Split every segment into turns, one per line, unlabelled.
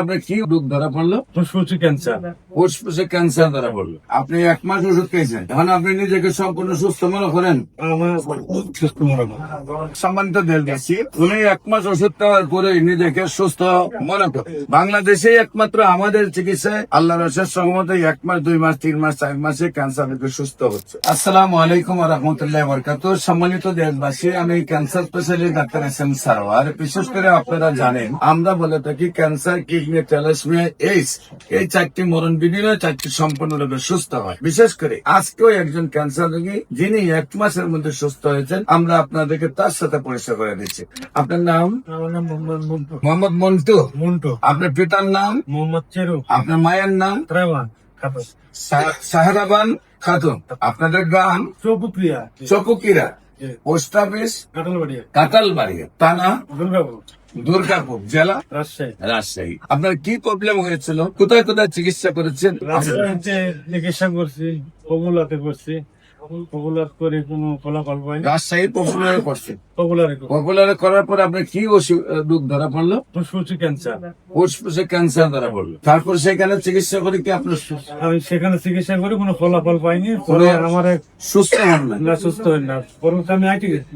আপনার কি রোগ ধরা পড়লো?
ফুসফুসে ক্যান্সার।
ফুসফুসে ক্যান্সার ধরা পড়লো। আপনি 1 মাস ওষুধ খেয়েছেন, এখন আপনি নিজেকে সম্পূর্ণ সুস্থ মনে করেন?
আমার সুস্থ মনে হয়।
সম্মানিত দেশবাসী, উনি 1 মাস ওষুধ খাওয়ার পরে নিজেকে সুস্থ মনে করেন। বাংলাদেশে একমাত্র আমাদের চিকিৎসায় আল্লাহর অশেষ রহমতে 1 মাস, 2 মাস, 3 মাস, 4 মাসে ক্যান্সার রোগী সুস্থ হচ্ছে। আসসালামু আলাইকুম ওয়া রাহমাতুল্লাহি ওয়া বারাকাতুহু। সম্মানিত দেশবাসী, আমি cancer specialist doctor SM. Sarwar. বিশেষ করে আপনারা জানেন, আমরা বলে থাকি ক্যান্সার, কিডনি, থ্যালাসেমিয়া, এইডস, এই 4টি মরণ বিধি নয়, 4টি সম্পূর্ণরূপে সুস্থ হয়। বিশেষ করে আজকেও একজন ক্যান্সার রোগী যিনি 1 মাসের মধ্যে সুস্থ হয়েছেন, আমরা আপনাদেরকে তার সাথে পরিচয় করে দিচ্ছি। আপনার নাম?
আমার নাম মোহাম্মদ মন্টু।
মোহাম্মদ মন্টু।
মন্টু।
আপনার পিতার নাম?
মোহাম্মদ চেরু।
আপনার মায়ের নাম?
ত্রাবান খাতুন।
সাহারাবান খাতুন। আপনাদের গ্রাম?
চৌপুক্রিয়া।
চকুকিরা। Post office?
কাটালবাড়ি।
কাতালবাড়ি। থানা?
দুর্গাপুর।
দুর্গাপুর। জেলা?
রাজশাহী।
রাজশাহী। আপনার কি প্রবলেম হয়েছিল? কোথায় কোথায় চিকিৎসা করেছেন?
রাজশাহীতে চিকিৎসা করছি, পপুলাতে করছি। পপুলার করে কোনো ফলাফল পাইনি।
রাজশাহী পপুলারে করছেন।
পপুলারে
পপুলারে করার পর আপনার কি রোগ ধরা পড়লো?
ফুসফুসে ক্যান্সার।
ফুসফুসে ক্যান্সার ধরা পড়লো। তারপর সেখানে চিকিৎসা করে কি আপনার
আমি সেখানে চিকিৎসা করে কোনো ফলাফল পাইনি। পরে আমার এক
সুস্থ হন না?
না, সুস্থ হই না। পরে আমি আইটি গেছি।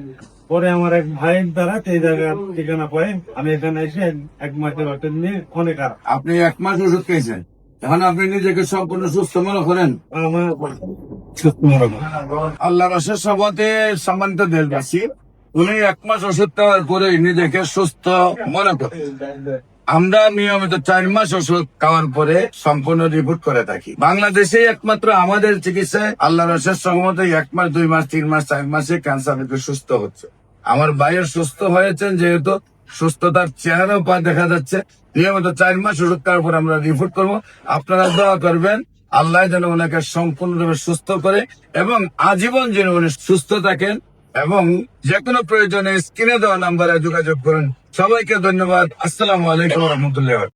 পরে আমার এক ভাইয়ের দ্বারা এই জায়গার ঠিকানা পাই, আমি এখানে এসে 1 মাসের বাচ্চা নিয়ে অনেক আর
আপনি 1 মাস ওষুধ খেয়েছেন, এখন আপনি নিজেকে সম্পূর্ণ সুস্থ মনে করেন?
আমার সুস্থ মনে হয়।
আল্লাহর অশেষ রহমতে সম্মানিত দেশবাসী, উনি 1 মাস ওষুধ খাওয়ার পরে নিজেকে সুস্থ মনে করেন। আমরা নিয়মিত 4 মাস ওষুধ খাওয়ার পরে সম্পূর্ণ রিপোর্ট করে থাকি। বাংলাদেশে একমাত্র আমাদের চিকিৎসায় আল্লাহর অশেষ রহমতে 1 মাস, 2 মাস, 3 মাস, 4 মাসে ক্যান্সার রোগী সুস্থ হচ্ছে। আমার ভাইয়ের সুস্থ হয়েছেন, যেহেতু সুস্থতার চেহারাও দেখা যাচ্ছে। নিয়মিত 4 মাস ওষুধ খাওয়ার পর আমরা রিপোর্ট করব। আপনারা দোয়া করবেন আল্লাহ যেন ওনাকে সম্পূর্ণরূপে সুস্থ করে এবং আজীবন যেন উনি সুস্থ থাকেন, এবং যে কোনো প্রয়োজনে স্ক্রিনে দেওয়া নাম্বারে যোগাযোগ করুন। সবাইকে ধন্যবাদ। আসসালামু আলাইকুম ওয়া রাহমাতুল্লাহি ওয়া বারাকাতুহু।